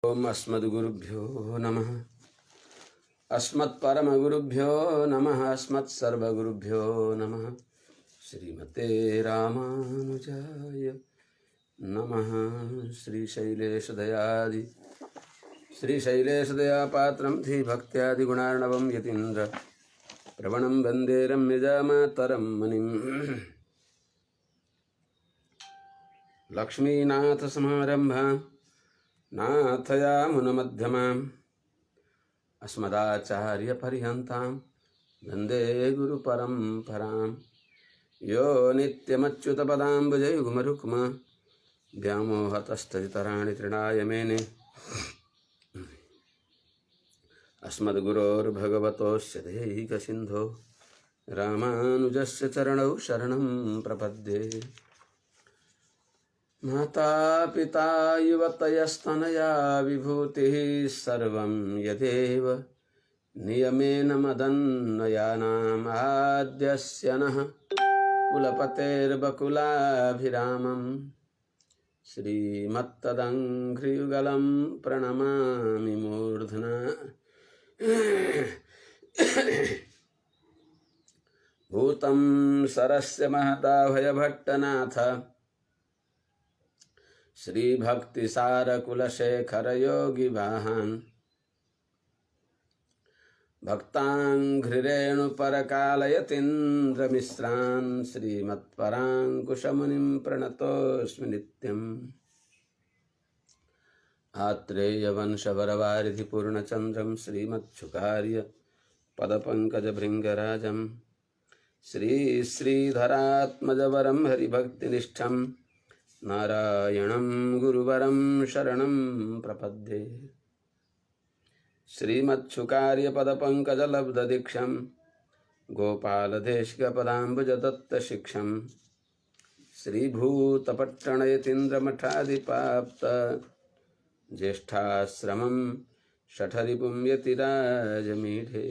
ओम अस्मद्गुरुभ्यो नमः। अस्मत्परमगुरुभ्यो नमः। अस्मत्सर्वगुरुभ्यो नमः। श्रीमते रामानुजाय नमः। श्रीशैलेशदया पात्रं धीभक्त्यादिगुणार्णवं यतीन्द्र प्रवणं वन्दे रम्यजामातरं मुनिम्। लक्ष्मीनाथसमारम्भां नाथयामुनमध्यमाम् अस्मदाचार्यपर्यन्तां वन्दे गुरुपरम्परां। यो नित्यमच्युतपदाम्बुजयुग्मरुक्मा व्यामोहतस्तदितराणि तृणाय मेने। अस्मद्गुरोर्भगवतोऽस्य दैहिकसिन्धो रामानुजस्य चरणौ शरणं प्रपद्ये। माता पिता युवतयस्तनया विभूतिः सर्वं यदेव नियमेन मदन्वयानाम्। आद्यस्य नः कुलपतेर्बकुलाभिरामं श्रीमत्तदङ्घ्रियुगलं प्रणमामि मूर्ध्ना। भूतं सरस्य महदाभयभट्टनाथ श्रीभक्तिसारकुलशेखरयोगिवाहान् भक्ताङ्घ्रिरेणुपरकालयतीन्द्रमिश्रान् श्रीमत्पराङ्कुशमुनिं प्रणतोऽस्मि नित्यम्। आत्रेयवंशवरवारिधिपूर्णचन्द्रं श्रीमच्छुकार्य पदपङ्कजभृङ्गराजं श्रीधरात्मजवरं हरिभक्तिनिष्ठं नारायणं गुरुवरं शरणं प्रपद्ये। श्रीमच्छुकार्यपदपङ्कजलब्धदीक्षं गोपालदेशिकपदाम्बुजदत्तशिक्षं श्रीभूतपट्टणयतीन्द्रमठाधिपाप्त ज्येष्ठाश्रमं शठरिपुं यतिराजमीढे।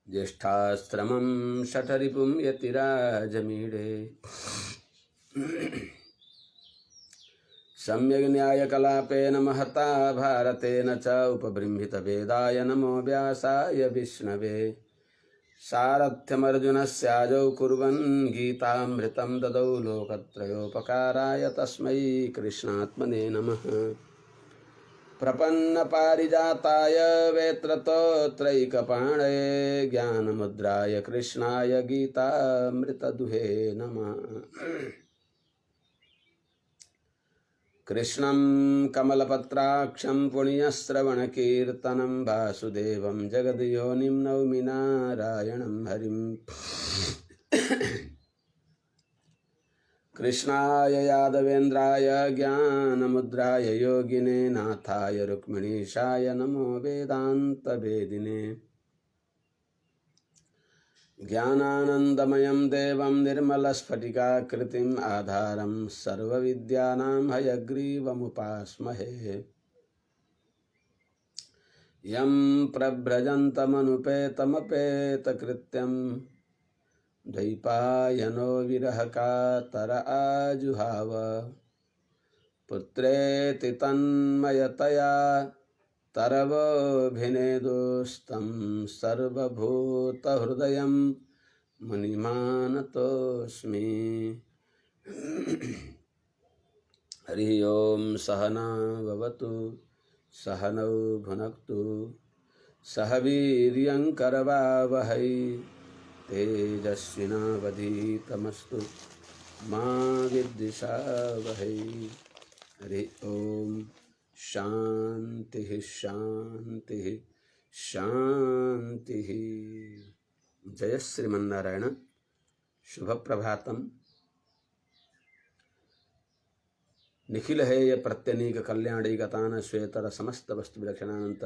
ज्येष्ठाश्रमं शठरिपुं यतिराजमीढे। सम्यग् न्यायकलापेन महता भारतेन च उपबृंहितवेदाय नमो व्यासाय विष्णवे। सारथ्यमर्जुनस्याजौ कुर्वन् गीतामृतं ददौ लोकत्रयोपकाराय तस्मै कृष्णात्मने नमः। प्रपन्नपारिजाताय वेत्रतोत्रैकपाणये ज्ञानमुद्राय कृष्णाय गीतामृतदुहे नमः। कृष्णं कमलपत्राक्षं पुण्यश्रवणकीर्तनं वासुदेवं जगद्योनिं नौमि नारायणं हरिं। कृष्णाय यादवेन्द्राय ज्ञानमुद्राय योगिने नाथाय रुक्मिणीशाय नमो वेदान्तवेदिने। ज्ञानानन्दमयं देवं निर्मलस्फटिकाकृतिम् आधारं सर्वविद्यानां हयग्रीवमुपास्महे। यं प्रव्रजन्तमनुपेतमपेतकृत्यं द्वैपायनो विरहकातर आजुहाव। पुत्रेति तन्मयतया तरवोऽभिनेदुस्तं सर्वभूतहृदयं मुनिमानतोऽस्मि। हरि ओम सहना भवतु सहनौ भुनक्तु सह वीर्यं करवावहै तेजस्विनावधीतमस्तु मा विद्विषावहै। हरि ओम शांति शांति शांति। जय श्रीमन्नारायण। शुभ प्रभातम। निखिल हेय प्रत्यनीक कल्याणैकतान श्वेतर समस्त वस्तु विलक्षणानंत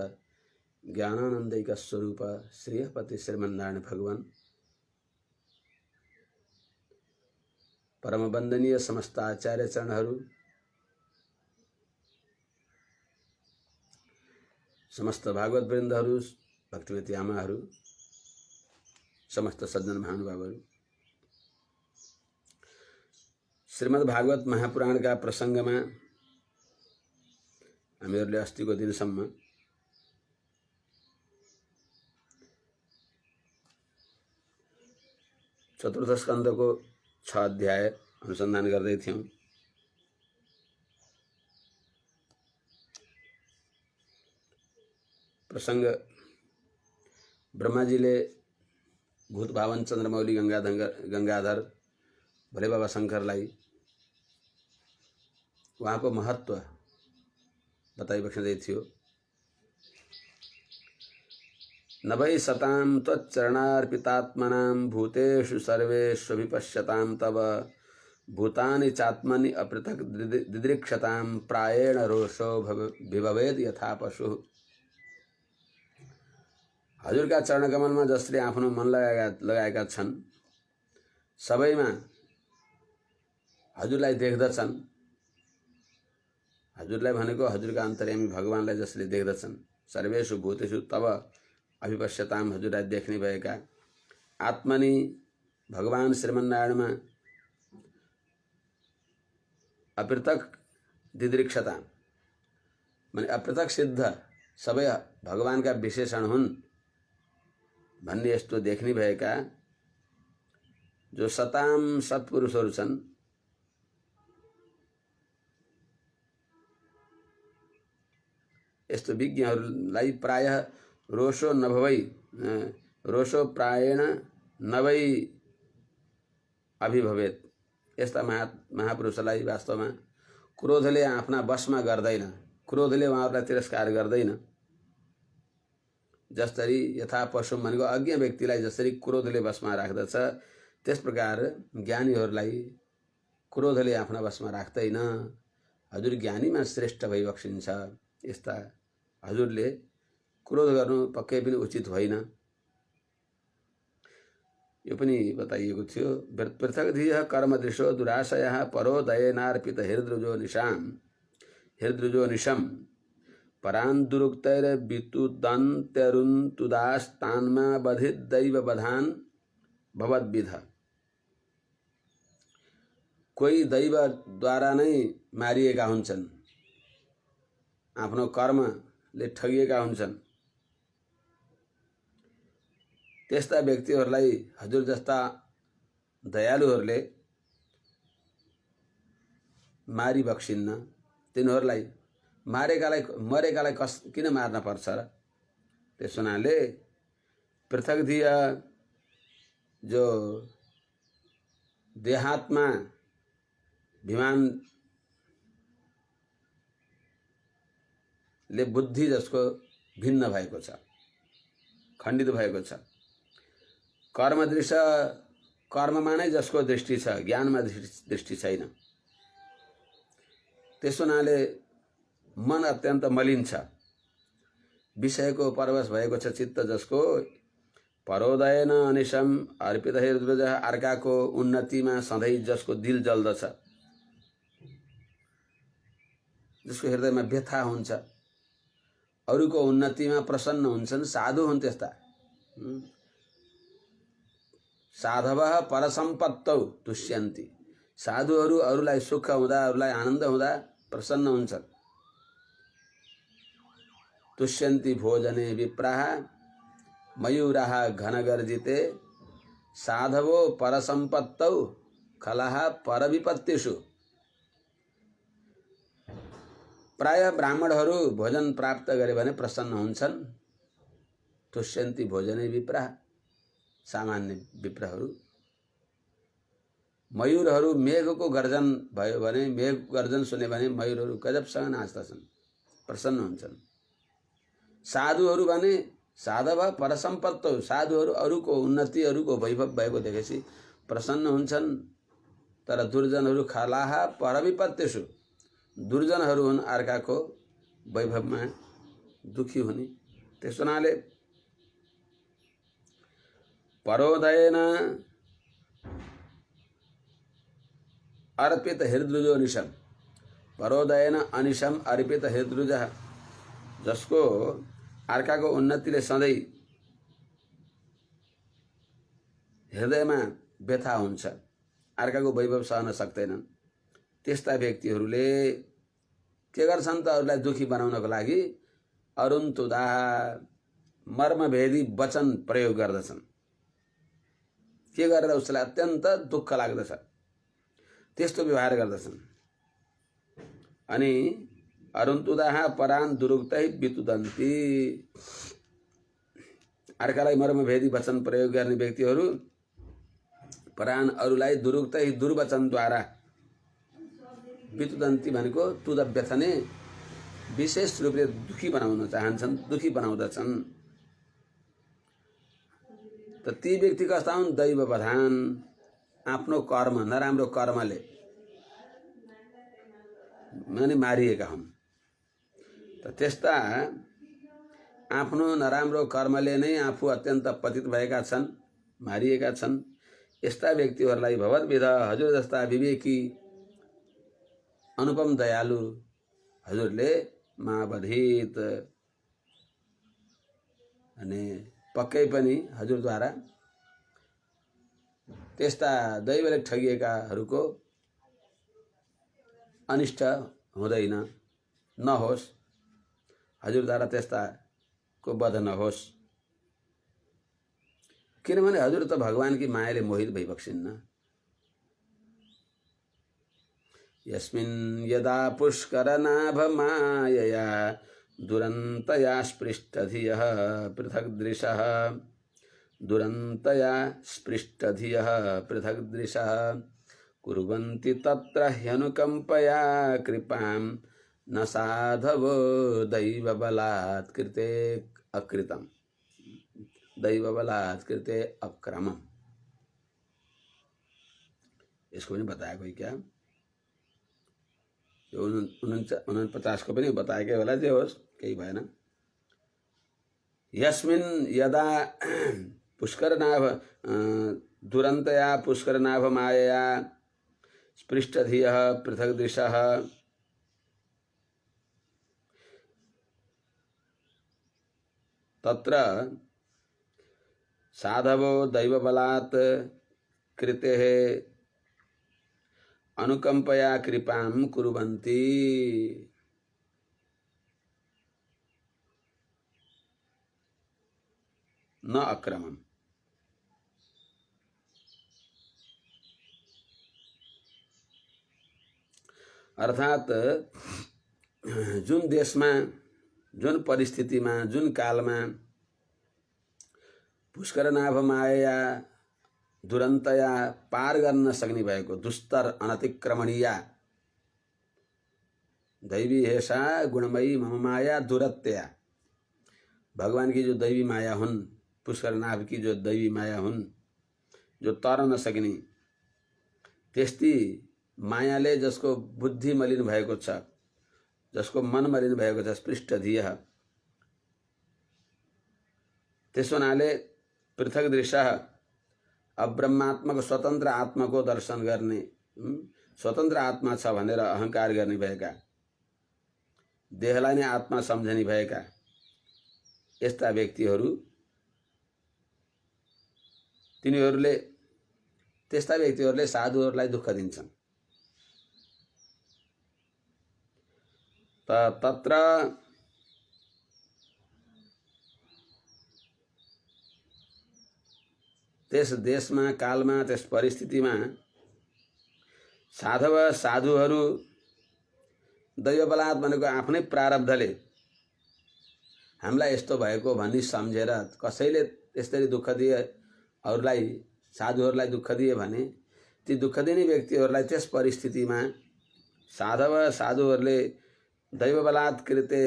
ज्ञानानंदैक स्वरूप श्रीपति श्रीमन्नारायण भगवान परम वंदनीय समस्त आचार्य चरणहरू, समस्त भागवत वृन्दहरू, भक्तिवती आमाहरू, समस्त सज्जन महानुभावहरू, श्रीमद् भागवत महापुराण का प्रसंग में हामीहरूले अस्तिको दिनसम्म चतुर्थ स्कन्धको 6 अध्याय अनुसन्धान गर्दै थियौं। प्रसंग ब्रह्माजीले भूत भावन चन्द्रमौली गंगाधर भोले बाबा शंकरलाई उहाँको महत्व बताइबक्सदै थियो। न वै सतां त्वच्चरणार्पितात्मनां भूतेषु सर्वेष्वभिपश्यतां तव भूतानि चात्मनि अपृथक् दिदृक्षतां प्रायेण रोषो विभवेद यथा पशु। हजुरका चरणकमलमा जसले आफ्नो मन लगाएका छन् सबैमा हजुरलाई देख्दछन्। हजुरलाई भनेको हजुरका अन्तर्यामी भगवानलाई जसले देख्दछन्। सर्वेषु भूतेषु तव अभिपश्यताम हजुरलाई देख्ने भएका आत्मनि भगवान श्रीमन्नारायणमा अपृथक दिदृक्षता माने अपृथक सिद्ध सबै भगवानका विशेषण हुन् भन्ने यस्तो देख्ने भएका जो सताम सत्पुरुषहरू छन्। यस्तो विज्ञहरूलाई प्रायः रोषो प्रायेण नभई अभिभवेत। यस्ता महापुरुषलाई वास्तवमा क्रोधले आफ्ना वशमा गर्दैन। क्रोधले उहाँहरूलाई तिरस्कार गर्दैन। जसरी यथा पशु भनेको अज्ञ व्यक्तिलाई जसरी क्रोधले वशमा राख्दछ त्यस प्रकार ज्ञानीहरूलाई क्रोधले आफ्ना वशमा राख्दैन। हजुर ज्ञानीमा श्रेष्ठ भइबक्सिन्छ। यस्ता हजुरले क्रोध गर्नु पक्कै पनि उचित होइन। यो पनि बताइएको थियो। पृथक धियः कर्मदृशो दुराशयः परो दयेनार्पित हृद्रुजो निशम परान्दुरुक्तैर्वितुदन्त्यरुन्तुदास्तान्मा बधित दैव बधान भवद्विध। कोही दैवद्वारा नै मारिएका हुन्छन्, आफ्नो कर्मले ठगिएका हुन्छन्। त्यस्ता व्यक्तिहरूलाई हजुर जस्ता दयालुहरूले मारी बक्सिन्न। तिनीहरूलाई मरेकालाई किन मार्न पर्छ र? त्यस हुनाले पृथक धिय जो देहात्मा अभिमानले बुद्धि जसको भिन्न भएको छ, खण्डित भएको छ, कर्मदृश कर्ममा नै जसको दृष्टि छ, ज्ञानमा दृष्टि छैन, त्यस हुनाले मन अत्यन्त मलिन छ। विषयको परवश भएको छ चित्त जसको परोदयन अनिशम अर्पित हृदय अर्काको उन्नतिमा सधैँ जसको दिल जल्दछ, जसको हृदयमा व्यथा हुन्छ, अरूको उन्नतिमा प्रसन्न हुन्छन्, साधु हुन् त्यस्ता। साधवः परसम्पत्तौ तुष्यन्ति। साधुहरू अरूलाई सुख हुँदा, अरूलाई आनन्द हुँदा प्रसन्न हुन्छन्। तुष्यन्ति भोजने विप्राः मयूराः घनगर्जिते साधवो परसम्पत्तौ खलाः परविपत्तिषु। प्रायः ब्राह्मणहरू भोजन प्राप्त गरे भने प्रसन्न हुन्छन्। तुष्यन्ति भोजने विप्राः, सामान्य विप्रहरू। मयूरहरू मेघको गर्जन भयो भने, मेघ गर्जन सुने भने मयूरहरू गजबसँग नाच्दछन्, प्रसन्न हुन्छन्। साधुहरू भने साधव परसम्पत्तौ, साधुहरू अरूको उन्नति, अरूको वैभव भएको देखेपछि प्रसन्न हुन्छन्। तर दुर्जनहरू खलाः परविपत्तिषु, दुर्जनहरू हुन् अर्काको वैभवमा दुखी हुने। त्यस हुनाले परोदयेन अर्पित हृद्रुजो निशम, परोदयेन अनिशम अर्पित हृद्रुजः, जसको अर्काको उन्नतिले सधैँ हृदयमा व्यथा हुन्छ, अर्काको वैभव सहन सक्दैनन्, त्यस्ता व्यक्तिहरूले के गर्छन् त अरूलाई दुखी बनाउनको लागि अरुन्तुदा मर्मभेदी वचन प्रयोग गर्दछन्। के गरेर उसलाई अत्यन्त दुःख लाग्दछ त्यस्तो व्यवहार गर्दछन्। अनि अरुन्तुदा परान दुरुक्तै वितुदन्ती, अर्कालाई मर्मभेदी वचन प्रयोग गर्ने व्यक्तिहरू परान अरूलाई दुरुक्तै दुर्वचनद्वारा वितुदन्ती भनेको तुद व्यथने विशेष रूपले दुखी बनाउन चाहन्छन्, दुखी बनाउँदछन्। त ती व्यक्ति कस्ता हुन्? दैव बधान, आफ्नो कर्म नराम्रो कर्मले माने मारिएका हुन्। त त्यस्ता आफ्नो नराम्रो कर्मले नै आफू अत्यन्त पतित भएका छन्, मारिएका छन्। यस्ता व्यक्तिहरूलाई भगवद्विध हजुर जस्ता विवेकी अनुपम दयालु हजुरले महाबधित अनि पक्कै पनि हजुरद्वारा त्यस्ता दैवले ठगिएकाहरूको अनिष्ट हुँदैन, नहोस्, हजुरद्वारा त्यस्ताको वध नहोस्। किनभने हजुर त भगवानकी मायाले मोहित भइबक्सिन्न। यस्मिन् यदा पुष्करनाभ मायया दुरन्तया स्पृष्टधियः पृथग्दृशः, दुरन्तया स्पृष्टधियः पृथग्दृशः कुर्वन्ति तत्र ह्यनुकम्पया कृपां न साधवो दैवबलात् कृते अकृतम्, दैवबलात् कृते अक्रमम्। इसको पनि बताया कोही क्या? 49 को पनि बताएकै होला, जे होस् केही भएन। यस्मिन् यदा पुष्करनाभ दुरन्तया पुष्करनाभ मायया स्पृष्टधियः पृथग्दृशः तत्र साधवो दैवबलात् कृतेः अनुकंपया कृपां कुर्वन्ति। न अक्रमम्। अर्थात जुन देशमा, जुन परिस्थितिमा, जुन कालमा पुष्करनाभ माया दुरन्तया पार गर्न सक्ने भएको दुस्तर अनतिक्रमणीय दैवी हेषा गुणमयी मम माया दुरत्यया, भगवान की जो दैवी माया हुन्, पुष्करनाभ की जो दैवी माया हुन्, जो तर नसक्ने त्यस्ती मायाले जसको बुद्धि मलिन भएको छ, जसको मन मलिन भएको छ, स्पृष्ट धियः, त्यस हुनाले पृथक दृशः, अब्रह्मात्मक स्वतन्त्र आत्मा को दर्शन गर्ने, स्वतन्त्र आत्मा छ भनेर अहंकार गर्ने भएका, देहलाई नै आत्मा सम्झने भएका यस्ता व्यक्तिहरू, तिनीहरूले, त्यस्ता व्यक्तिहरूले साधुहरूलाई दुःख दिन्छन्। तत्र त्यस देशमा, कालमा, त्यस परिस्थितिमा साधव साधुहरू दैवबलात् भनेको आफ्नै प्रारब्धले हामीलाई यस्तो भएको भनी सम्झेर कसैले त्यसरी दुःख दिए, अरूलाई, साधुहरूलाई दुःख दिए भने ती दुःख दिने व्यक्तिहरूलाई त्यस परिस्थितिमा साधव साधुहरूले दैवबलात् कृते,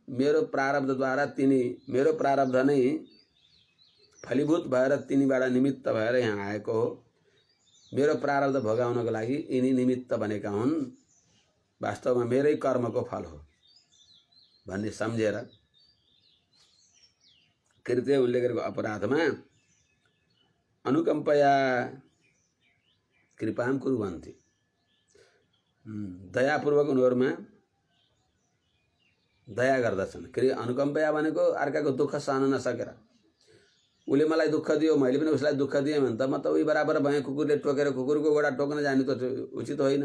मेरो प्रारब्धद्वारा तिनी, मेरो प्रारब्ध नै फलीभूत भएर तिनीबाट निमित्त भएर यहाँ आएको हो, मेरो प्रारब्ध भोगाउनको लागि यिनी निमित्त बनेका हुन्, वास्तवमा मेरै कर्मको फल हो भन्ने सम्झेर कृत्य उनले गरेको अपराधमा अनुकम्पया कृपां कुर्वन्ति, दयापूर्वक उनीहरूमा दया गर्दछन्। अनुकम्पया भनेको अर्काको दुःख सहन नसकेर, उसले मलाई दुःख दियो, मैले पनि उसलाई दुःख दिएँ भने त म त उही बराबर भएँ। कुकुरले टोकेर कुकुरको गोडा टोक्न जाने त उचित होइन।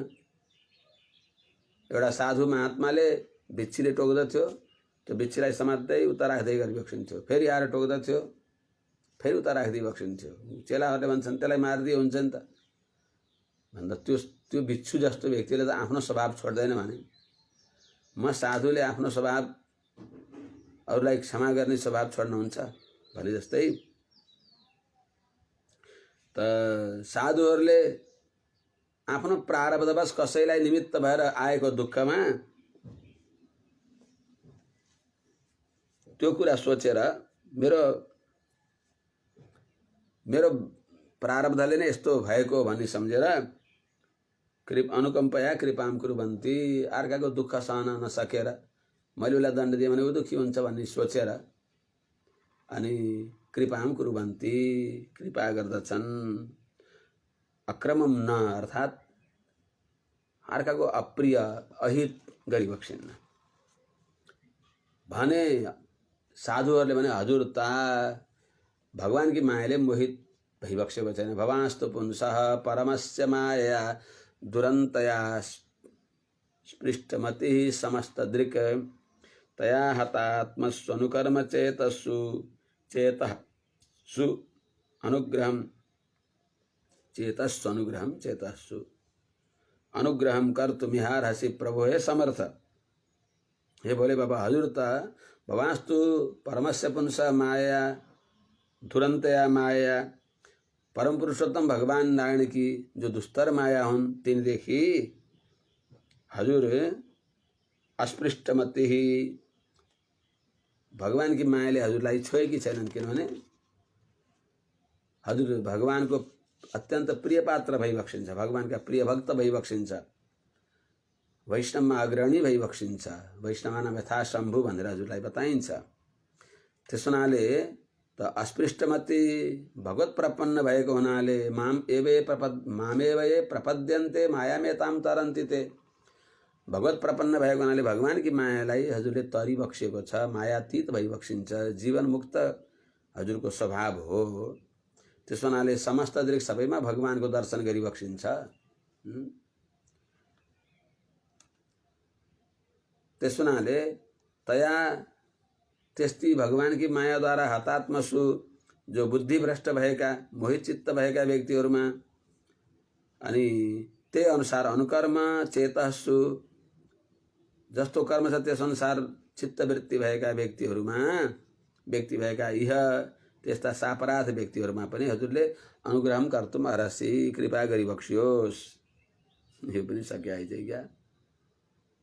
एउटा साधु महात्माले बिच्छीले टोक्दथ्यो, त्यो बिच्छीलाई समात्दै उता राख्दै गरिबक्सिन्थ्यो, फेरि आएर टोक्दथ्यो, फेरि उता राख्दै बक्सिन्थ्यो। चेलाहरूले भन्छन् त्यसलाई मारिदिए हुन्छ नि त भन्दा त्यो बिच्छु जस्तो व्यक्तिले त आफ्नो स्वभाव छोड्दैन भने म साधुले आफ्नो स्वभाव अरूलाई क्षमा गर्ने स्वभाव छोड्नुहुन्छ भने जस्तै त साधुहरूले आफ्नो प्रारब्धवश कसैलाई निमित्त भएर आएको दुःखमा त्यो कुरा सोचेर मेरो प्रारब्धले नै यस्तो भएको भन्ने सम्झेर अनुकम्पया कृपाम कुर्वन्ति, अर्काको दुःख सहन नसकेर मैले उसलाई दण्ड दिएँ भने ऊ दुःखी हुन्छ भन्ने सोचेर अनि कृपाम कुर्वन्ति, कृपा गर्दछन्। अक्रमम न अर्थात् अर्काको अप्रिय अहित गरिबक्सिन्न भने साधुहरूले भने हजुर त भगवानकी मायाले मोहित भइबक्सेको छैन। भवांस्तु पुंसः परमस्य माया दुरन्तया स्पृष्टमतिः समस्तदृक् तया हतात्मस्वनुकर्म चेतस्सु अनुग्रहं कर्तुमिहार्हसि प्रभो हे समर्थ। हे बोले बाबा हजुर त भवांस्तु परमस्य पुंस माया दुरन्तया माया, परम पुरुषोत्तम भगवान नारायण की जो दुस्तर माया हुन् तिनदेखि हजुर अस्पृष्टमति भगवान की मायाले हजुरलाई छोएकी छैनन्, किनभने हजुर भगवानको अत्यन्त प्रिय पात्र भइबक्सिन्छ, भगवानका प्रिय भक्त भइबक्सिन्छ, वैष्णवमा अग्रणी भइबक्सिन्छ, वैष्णवानाम यथा शम्भु भनेर हजुरलाई बताइन्छ। त्यस हुनाले त अस्पृष्टमति भगवत प्रपन्न भएको हुनाले मामेव ये प्रपद्यन्ते मायामेताम तरन्ति ते, भगवत प्रपन्न भएको हुनाले भगवानकी मायालाई हजुरले तरिबक्सेको छ, मायातीत भइबक्सिन्छ, जीवन मुक्त हजुरको स्वभाव हो। त्यस हुनाले समस्त दृक सबैमा भगवानको दर्शन गरिबक्सिन्छ। त्यस हुनाले तया त्यस्ती भगवानकी मायाद्वारा हतात्मसु जो बुद्धिभ्रष्ट भएका मोहित चित्त भएका व्यक्तिहरूमा अनि त्यही अनुसार अनुकर्म चेतस्सु जस्तो कर्म छ त्यस अनुसार चित्तवृत्ति भएका व्यक्ति भएका यह त्यस्ता सापराध व्यक्तिहरूमा पनि हजुरले अनुग्रहम कर्तुम अर्हसि, कृपा गरिबक्सियोस्। यो पनि सके आइज क्या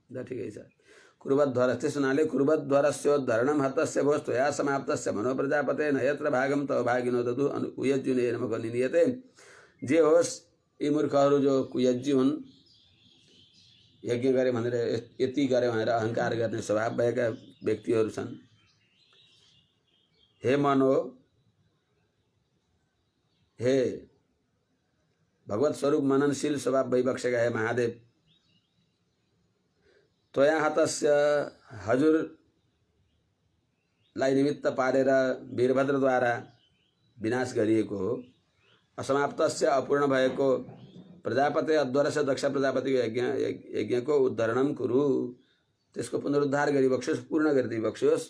ल ठिकै छ। कुर्वद्वारा त्यस हुनाले कुर्वद्वारस्योद्धरणं हतस्य भोस्तु या समाप्तस्य मनो प्रजापते न यत्र भागम तव भागिनो ददु कुयज्जुने नमको नियते। जे होस् यी मूर्खहरू जो कुयज्जी हुन्, यज्ञ गरे भनेर यति गरे भनेर अहंकार गर्ने स्वभाव भएका व्यक्तिहरू छन्। हे मनो, हे भगवत स्वरूप मननशील स्वभाव भइबक्सेका हे महादेव, त्वया हतस्य हजुरलाई निमित्त पारेर वीरभद्रद्वारा विनाश गरिएको हो। असमाप्तस्य अपूर्ण भएको प्रजापति अध्वरस्य दक्ष प्रजापतिको यज्ञको उद्धरणम कुरु, त्यसको पुनरुद्धार गरिबक्सियोस्, पूर्ण गरिदिबक्सियोस्।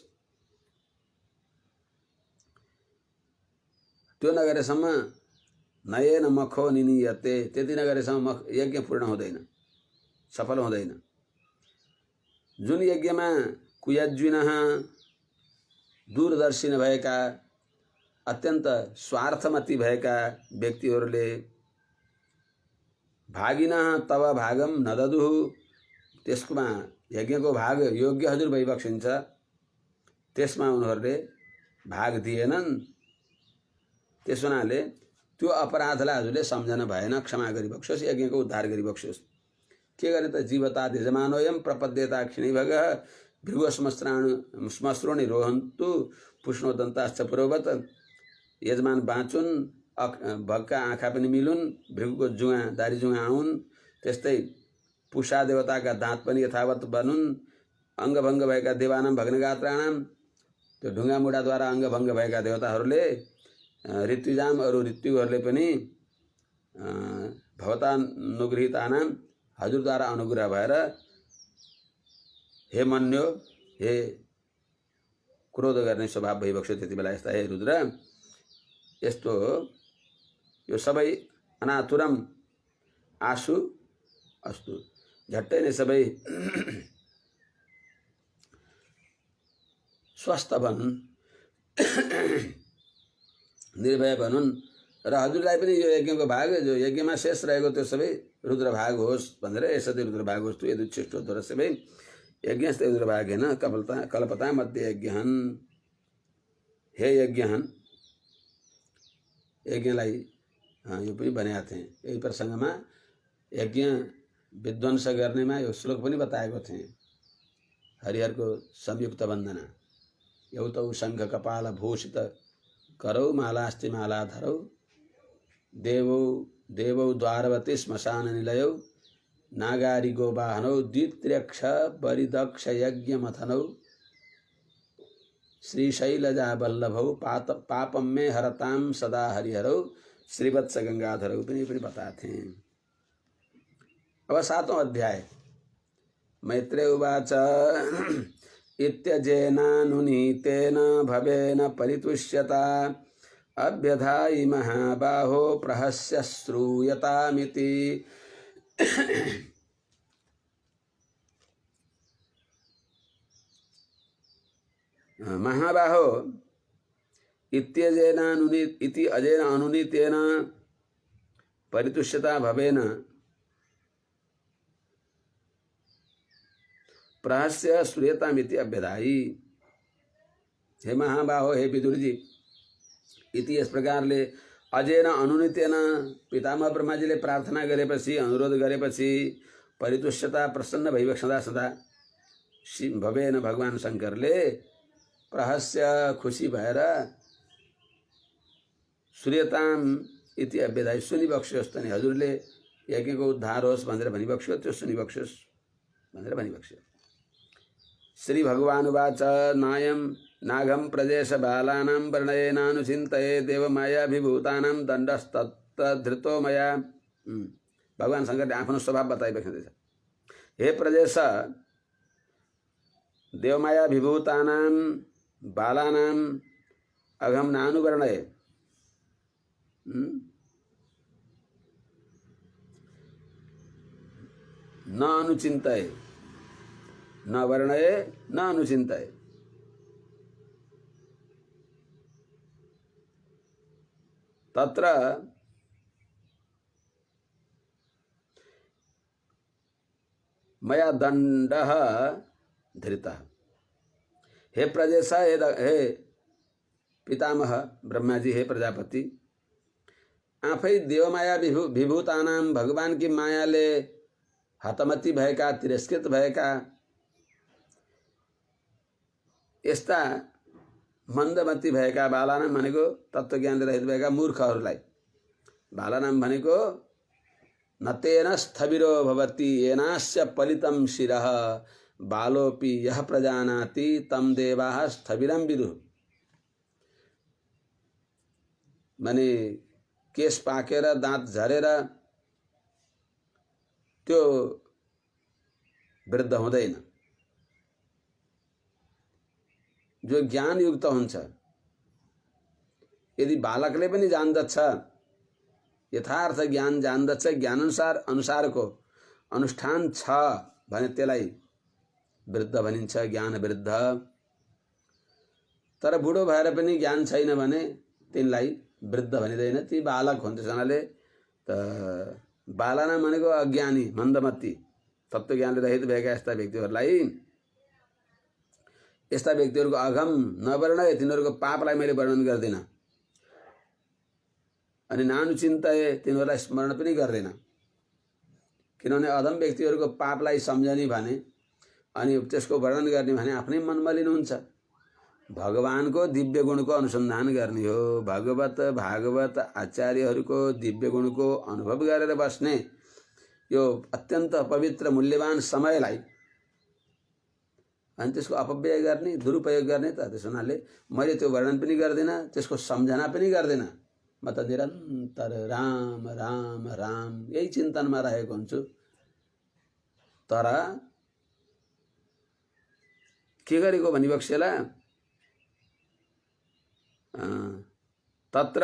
त्यो नगरेसम्म नयेन मखो निनीयते, त्यति नगरेसम्म यज्ञ पूर्ण हुँदैन, सफल हुँदैन। जुन यज्ञमा कुयज्विनः दूरदर्शी भएका अत्यन्त स्वार्थमती भएका व्यक्तिहरूले भागिनः तव भागम नददुः, त्यसमा यज्ञको भाग योग्य हजुर भइबक्सिन्छ, त्यसमा उनीहरूले भाग दिएनन्। त्यस हुनाले त्यो अपराधलाई हजुरले सम्झन भएन, क्षमा गरिबक्सियोस्, यज्ञको उद्धार गरिबक्सियोस्। के गर्ने त जीवतात् यजमानोऽयं प्रपद्येता क्षिणिभग भृगुश्मश्रोणि रोहन्तु पुष्णोदन्ताश्च पुरोवत। यजमान बाँचुन्, भगका आँखा पनि मिलुन्, भृगुको जुवा दारी जुवा आउन्, त्यस्तै पुषा देवताका दाँत पनि यथावत बनुन्, अङ्गभङ्ग भएका देवानाम भग्नगात्राणाम, त्यो ढुङ्गा मुढाद्वारा अङ्गभङ्ग भएका देवताहरूले ऋत्विजाम अरू ऋत्विहरूले पनि भवतानुगृहितानाम हजुरद्वारा अनुग्रह भएर हे मन्यो, हे क्रोध गर्ने स्वभाव भइबक्स्यो त्यति बेला यस्ता हे रुद्र, यस्तो यो सबै अनातुरम आशु अस्तु, झट्टै नै सबै स्वस्थ भनुन्, निर्भय भनुन् र हजुरलाई पनि यो यज्ञको भाग, जो यज्ञमा शेष रहेको त्यो सबै रुद्र भाग होस् भनेर, यसरी रुद्र भाग होस्, यदि श्रेष्ठ तर सबै यज्ञस्ते रुद्र भाग होइन। कल्पता मध्ये यज्ञहन्, हे यज्ञहन्, यज्ञलाई यो पनि भनेका थिएँ यही प्रसङ्गमा, यज्ञ विध्वंस गर्नेमा यो श्लोक पनि बताएको थिएँ। हरिहरको संयुक्त वन्दना, एउतौ शङ्ख कपाल भूषित करौ मालास्ति मालाधरौ, देवौ देवौ द्वारवती श्मशान निलयौ, नागारी गोवाहनौ, द्वित्र्यक्ष बरिदक्ष यज्ञ मथनौ, श्रीशैलजा वल्लभौ, पापम में हरताम सदा हरिहरौ, श्रीवत्स गंगाधरौ पनि बताते हैं। अब 7वां अध्याय। मैत्रेय उवाच इत्यजेनानुनीतेन भवेन परितुष्यता, अभ्यधायि महाबाहो प्रहस्य श्रूयतामिति। महाबाहो इति अजेन अनुनीतेन परितुष्यता भवेन प्रहस्य श्रूयतामिति अभ्यधायि। हे महाबाहो, हे विदुर जी, इति इस प्रकारले अजेन अनुनीतेन पितामह ब्रह्माजीले प्रार्थना गरेपछि, अनुरोध गरेपछि, परितुष्यता प्रसन्न भइबक्सदा सदा भवेन भगवान शङ्करले प्रहस्य खुसी भएर श्रूयताम इति अभ्यधायि सुनिबक्स्योस्, तनि हजुरले यज्ञको उद्धार होस् भनेर भनिबक्स्यो, त्यो सुनिबक्स्योस् भनेर भनिबक्स्यो। श्री भगवानुवाच नायं नागं प्रदेश बालानां वर्णयेनानुचिन्तये देवमायाभिभूतानां दण्डस्तत्र धृतो मया। भगवान शङ्करले आफ्नो स्वभाव बताइबक्स्दैछ। हे प्रदेश, देवमायाभिभूतानां बालानां अघं नानुवर्णये, न अनुचिन्तये, न वर्णये, न अनुचिन्तये। तत्र मया दण्डः धृतः। हे प्रजेश, हे पितामह ब्रह्माजी, हे प्रजापति, आफै देवमाया विभूतानाम, भगवान की मायाले हतमती भएका, तिरस्कृत भएका यस्ता मन्दमती भएका बालानाम भनेको तत्त्वज्ञान रहित भएका मूर्खहरूलाई, बालानाम भनेको नतेन स्थविरो भवति येनास्य पलितं शिरः, बालोपि यह प्रजानाति तम देवाः स्थविरं विदुः। माने केश पाकेर दाँत झरेर त्यो वृद्ध हुँदैन। जो ज्ञान युक्त हुन्छ, यदि बालकले पनि जान्दछ, यथार्थ ज्ञान जान्दछ, ज्ञानअनुसार अनुसारको अनुष्ठान छ भने त्यसलाई वृद्ध भनिन्छ, ज्ञान वृद्ध। तर बुढो भएर पनि ज्ञान छैन भने तिनलाई वृद्ध भनिँदैन, ती बालक हुन्छ। जनाले त बालाना भनेको अज्ञानी, मन्दमती, तत्त्वज्ञानले रहित भएका यस्ता व्यक्तिहरूलाई, यस्ता व्यक्तिहरूको अघम नवर्णय, तिनीहरूको पापलाई मैले वर्णन गर्दिनँ, अनि नानुचिन्तये, तिनीहरूलाई स्मरण पनि गर्दैन। किनभने अधम व्यक्तिहरूको पापलाई सम्झने भने अनि त्यसको वर्णन गर्ने भने आफ्नै मन मलिन हुन्छ। भगवानको दिव्य गुणको अनुसन्धान गर्ने हो। भगवत भागवत आचार्यहरूको दिव्य गुणको अनुभव गरेर बस्ने यो अत्यन्त पवित्र मूल्यवान समयलाई अनि त्यसको अपव्यय गर्ने, दुरुपयोग गर्ने त त्यसो हुनाले मैले त्यो वर्णन पनि गर्दिनँ, त्यसको सम्झना पनि गर्दिनँ। म त निरन्तर राम राम राम यही चिन्तनमा रहेको हुन्छु। तर के गरेको भनिबक्सेला तत्र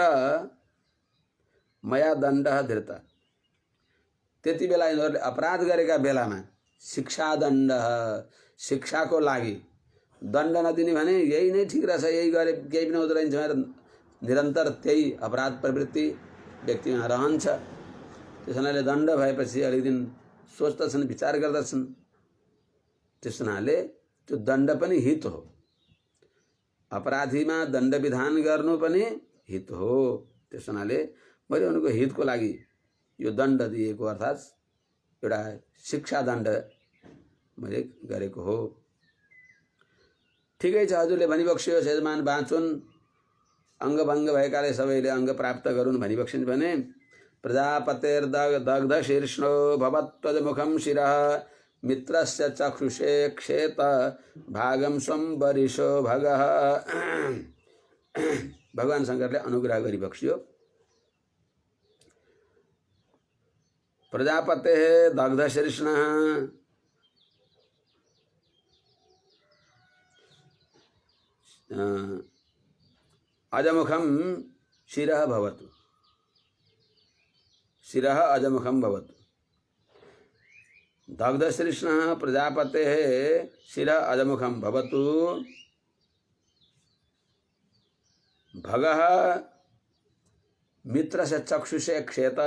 मया दण्डः धृत। त्यति बेला यिनीहरूले अपराध गरेका बेलामा शिक्षादण्ड, शिक्षाको लागि दण्ड नदिने भने यही नै ठिक रहेछ, यही गरे केही पनि हुँदो रहन्छ भनेर निरन्तर त्यही अपराध प्रवृत्ति व्यक्तिमा रहन्छ। त्यस हुनाले दण्ड भएपछि अलिक दिन सोच्दछन्, विचार गर्दछन्। त्यस हुनाले त्यो दण्ड पनि हित हो, अपराधीमा दण्ड विधान गर्नु पनि हित हो। त्यस हुनाले मैले उनको हितको लागि यो दण्ड दिएको, अर्थात् एउटा शिक्षा दण्ड मैले गरेको हो। ठिकै छ, हजुरले भनिबक्स्यो यजमान बाँचुन्, अङ्गभङ्ग भएकाले सबैले अङ्ग प्राप्त गरून् भनिबक्सिन् भने प्रजापतेर्दग्ध शीर्ष्णो भवत्वजमुखं शिरः मित्रस्य चक्षुषे क्षेत भागम स्वं वरिशो भगः। भगवान शङ्करले अनुग्रह गरिबक्स्यो। प्रजापते दग्ध शीर्ष्णः, अजमुखं शिरः भवतु, शिरः अजमुखं भवतु। दग्धशीर्ष्णः प्रजापतेः शिरः अजमुखं भवतु। भगः मित्रस्य चक्षुषे क्षेत,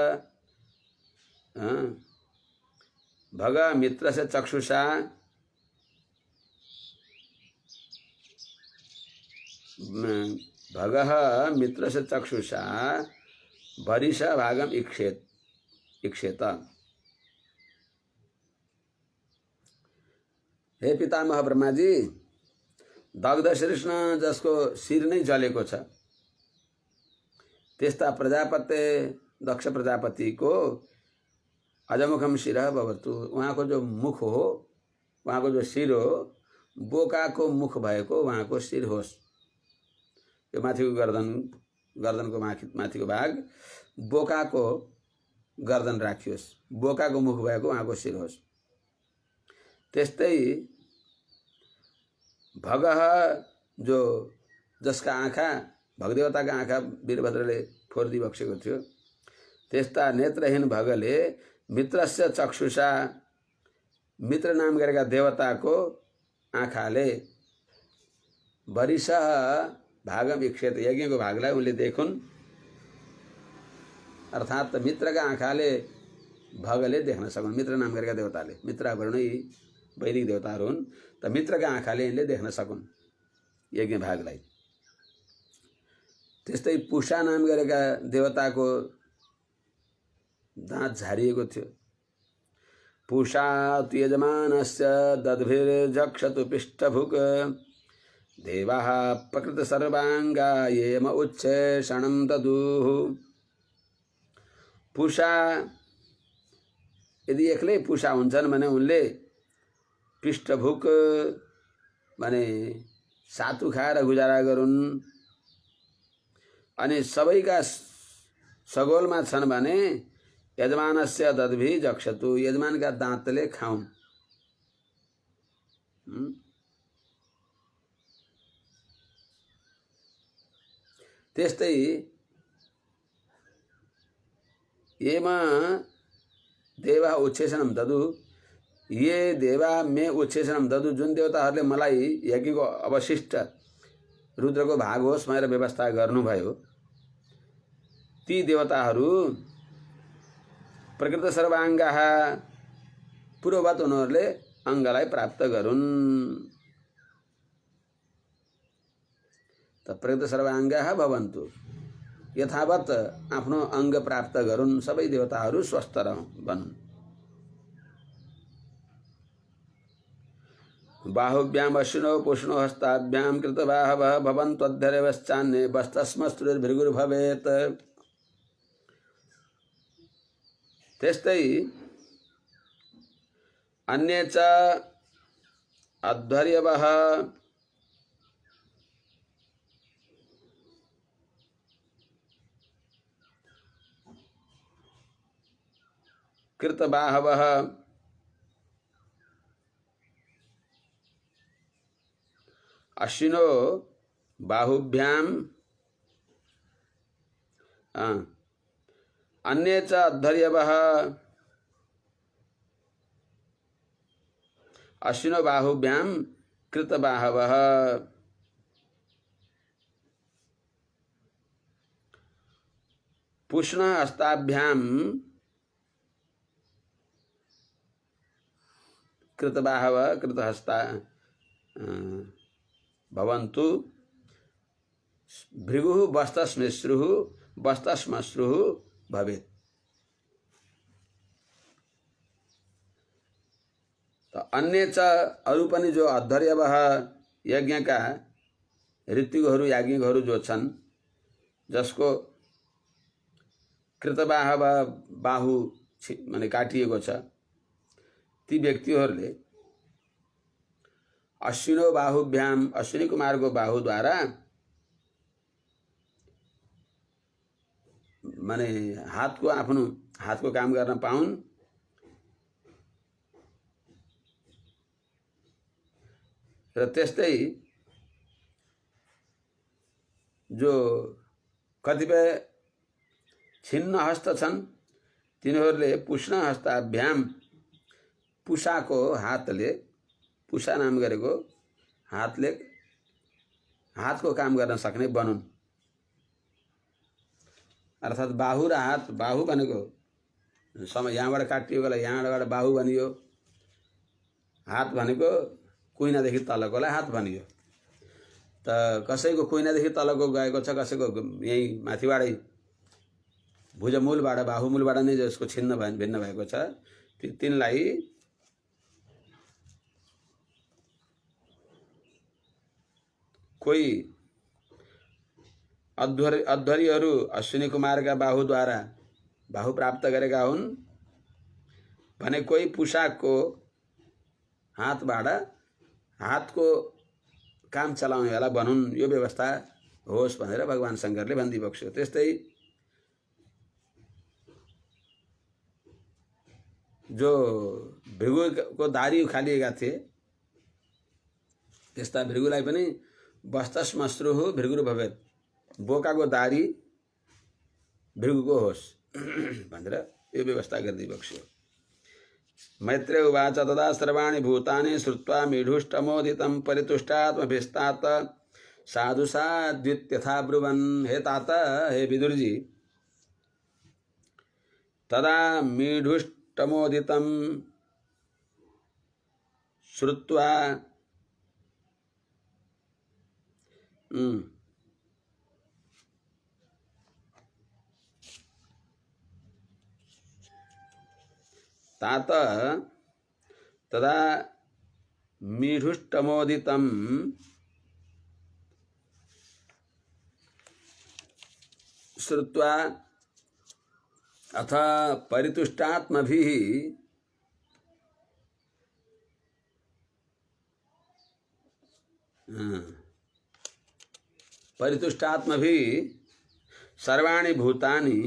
भग मित्रस्य चक्षुषा भगः मित्रस्य चक्षुषा वरिश भागम इक्षेत। हे पितामह ब्रह्माजी, दग्ध शीर्ष्ण जसको शिर नै जलेको छ त्यस्ता प्रजापति दक्ष प्रजापतिको अजमुखम शिरः भवतु, उहाँको जो मुख हो, उहाँको जो शिर हो, बोकाको मुख भएको उहाँको शिर होस्। यो माथिको गर्दनको माथिको भाग बोकाको गर्दन राखियोस्, बोकाको मुख भएको उहाँको शिर होस्। त्यस्तै भगः जो जसका आँखा भगदेवताका आँखा वीरभद्रले फोर्दी बक्सेको थियो, त्यस्ता नेत्रहीन भगले मित्रस्य चक्षुषा, मित्र नाम गरेका देवताको आँखाले वरिश भागम इक्षेत, यज्ञको भागलाई उनले देखुन्। अर्थात् मित्रका आँखाले भगले देख्न सकुन्। मित्र नाम गरेका देवताले, मित्र वर्णै वैदिक देवताहरू हुन्, त मित्रका आँखाले यिनले देख्न सकुन् यज्ञ भागलाई। त्यस्तै पुषा नाम गरेका देवताको दाँत झारिएको थियो। पुषा यजमानस्य दद्भिर्जक्षतु पिष्टभुक् देवाः प्रकृत सर्वांगा येम उच्छेषणं ददुः। पुषा यदि एक्लै पुषा हुन्छन् भने उनले पिष्टभुक भने सातु खाएर गुजारा गरून्। अनि सबैका सगोलमा छन् भने यजमानस्य दद्भि जक्षतु, यजमानका दाँतले खाउन्। त्यस्तै येमा देवा उच्छेषणम ददु, ये देवा मे उच्छेषणम ददु, जुन देवताहरूले मलाई यज्ञको अवशिष्ट रुद्रको भाग होस् भनेर व्यवस्था गर्नुभयो, ती देवताहरू प्रकृत सर्वांगाः पूर्ववत उनीहरूले अङ्गलाई प्राप्त गरून्। त प्रकृत सर्वांगाः भवन्तु, यथावत आफ्नो अङ्ग प्राप्त गरून्, सबै देवताहरू स्वस्थ बनुन्। बाहुभ्याम अश्विनो पुष्णो हस्ताभ्याम कृतबाहवः भवन्त्वद्धरेवश्चान्ये वस्तस्मस्तुर्भृगुर्भवेत्। त्यस्तै अन्ये च अध्वर्यवः कृतबाहवः अश्विनो बाहुभ्याम अन्ये च अद्धर्यवः अश्विनो बाहुभ्याम कृतबाहवः पुष्ण हस्ताभ्याम कृतबाहवः कृतहस्ता भवन्तु भृगुः वस्तश्मश्रुः वस्तश्मश्रुः भवेत्। तो अन्य च अरू पनि जो अद्धर्यवः यज्ञका ऋत्विकहरू याज्ञिकहरू जो छन् जसको कृतबाहव बाहु माने काटिएको छ ती व्यक्तिहरूले अश्विनो बाहुभ्याम अश्विनी कुमारको बाहुद्वारा माने हातको आफ्नो हातको काम गर्न पाउन् र त्यस्तै जो कतिपय छिन्न हस्त छन् तिनीहरूले पुष्ण हस्ताभ्याम पुषाको हातले पुषा नाम गरेको हातले हातको काम गर्न सक्ने बनुन्। अर्थात् बाहु र हात बाहु भनेको समय यहाँबाट काटिएकोलाई यहाँबाट बाहु भनियो हात भनेको कुइनादेखि तलकोलाई हात भनियो। त कसैको कुइनादेखि तलको गएको छ कसैको यही माथिबाटै भुजमूलबाट बाहुमूलबाट नै जसको छिन्न भिन्न भएको छ तिनलाई कोही अध्वर्यहरू अश्विनी कुमारका बाहुद्वारा बाहु प्राप्त गरेका हुन् भने कोही पुषाकको हातबाट हातको काम चलाउनेवाला बनुन् यो व्यवस्था होस् भनेर भगवान शङ्करले भनिदिबक्स्यो। त्यस्तै जो भृगुको दारी उखालिएका थिए त्यस्ता भृगुलाई पनि वस्तश्मश्रुः भृगुर भवेत् बोकाको दारी भृगुको होस् भनेर यो व्यवस्था गरिदिबक्स्यो। मैत्रेय उवाच तदा सर्वाणि भूतानि श्रुत्वा मीढुष्टमोदितं परितुष्टात्मभिस्तात साधु साद्वित्यथा ब्रुवन्। हे तात हे विदुर जी तदा मीढुष्टमोदितं श्रुत्वा तात तदा मीढुष्टमोदितं श्रुत्वा अथ परितुष्टात्मभिः परितुष्टात्मभिः सर्वाणि भूतानि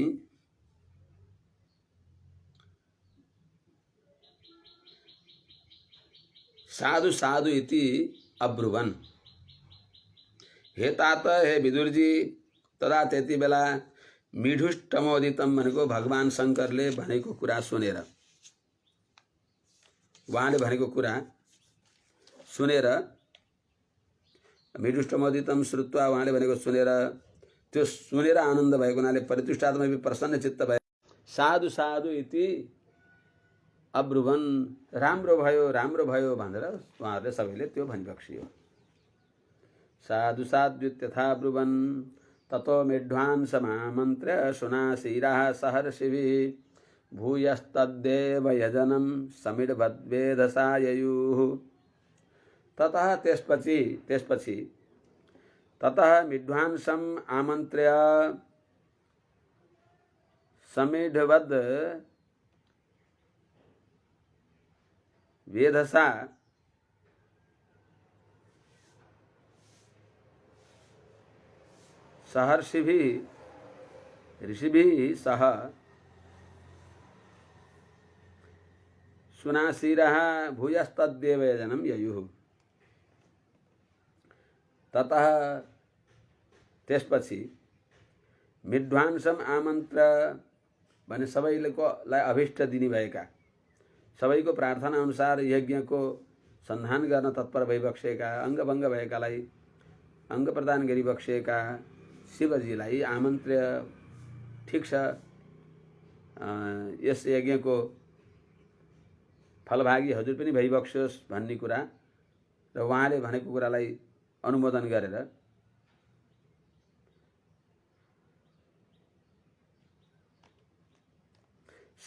साधु साधु इति अब्रुवन्। हे तात हे विदुर जी तदा त्यति बेला मीढुष्टमोदितम भनेको भगवान शङ्करले भनेको कुरा सुनेर उहाँले भनेको कुरा सुनेर मीढुष्टमोदितम श्रुत्वा उहाँले भनेको सुनेर त्यो सुनेर आनन्द भएको हुनाले परितुष्टात्मा प्रसन्न चित्त भए साधु साधु इति अब्रुवन् राम्रो भयो भनेर उहाँहरूले सबैले त्यो भनिबक्सियो। साधु साध्युत्यथा ब्रुवन् ततो मेढ्वान्समामन्त्र्य सुनासीराः सहर्षिभिः भूयस्तद्देव यजनं समिडभद्वेधसा ययुः। ततः त्यसपछि ततः मिढ्वांसम् आमन्त्र्य समिढवद् वेधसा सहर्षिभिः ऋषिभिः सह सुनासीरः भूयस्तद्देव यजनं ययुः। ततः त्यसपछि विद्वांसम आमन्त्र भने सबैलाई अभिष्ट दिने भएका सबैको प्रार्थना अनुसार यज्ञको सन्धान गर्न तत्पर भइबक्सेका अङ्गभङ्ग भएकालाई अङ्ग प्रदान गरिबक्सेका शिवजीलाई आमन्त्र्य ठिक छ यस यज्ञको फलभागी हजुर पनि भइबक्स्योस् भन्ने कुरा र उहाँले भनेको कुरालाई अनुमोदन गरेर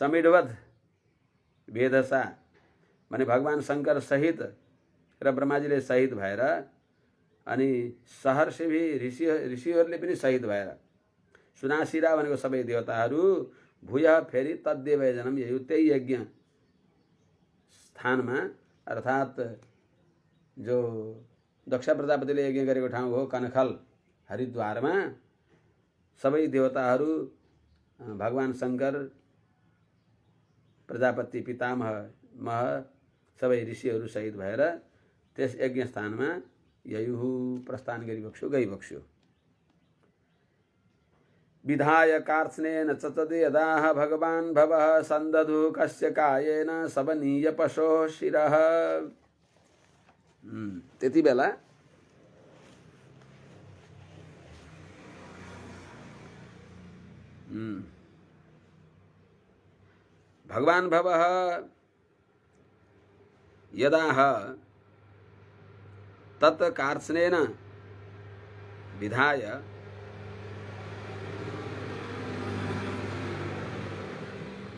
समीढवध वेदसा भने भगवान शंकर सहित र ब्रह्माजीले सहित भएर अनि सहर्षि ऋषिहरूले पनि सहित भएर सुनासिरा भनेको सबै देवताहरू भूय फेरि तद्देवयजनम यही त्यही यज्ञ स्थानमा अर्थात् जो दक्ष प्रजापतिले यज्ञ गरेको ठाउँ हो कनखल हरिद्वारमा सबै देवताहरू भगवान शंकर प्रजापति पितामह सबै ऋषिहरू सहित भएर त्यस यज्ञ स्थानमा ययुहु प्रस्थान गरिबक्स्यो गइबक्स्यो विधाय कार्त्स्नेन चचदे यदाह भगवान् भवः सन्दधु कस्य कायेन सबनीय पशोः शिरः त्यति बेला भगवान् भवः यदाह तत् कार्त्स्नेन विधाय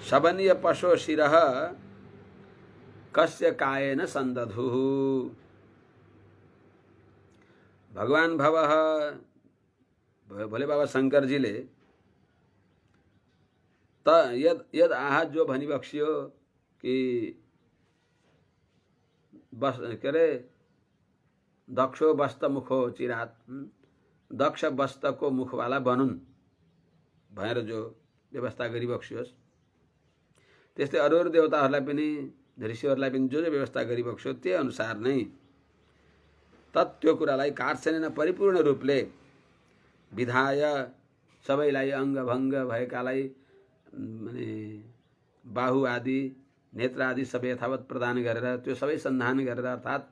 शबनीय पशो शिरः कस्य कायेन संदधुः भगवान भवः भोले बाबा शंकर जी ले त यद आह जो भनिबक्स्यो कि बस के अरे दक्षो बस्त मुखो चिरात दक्ष बस्तको मुखवाला बनुन् भनेर जो व्यवस्था गरिबक्स्योस् त्यस्तै अरू देवताहरूलाई पनि ऋषिहरूलाई पनि जो व्यवस्था गरिबक्स्यो त्यही अनुसार नै त्यो कुरालाई कार्त्स्नेन परिपूर्ण रूपले विधाय सबैलाई अङ्गभङ्ग भएकालाई माने बाहु आदि नेत्र आदि सबै यथावत प्रदान गरेर त्यो सबै सन्धान गरेर अर्थात्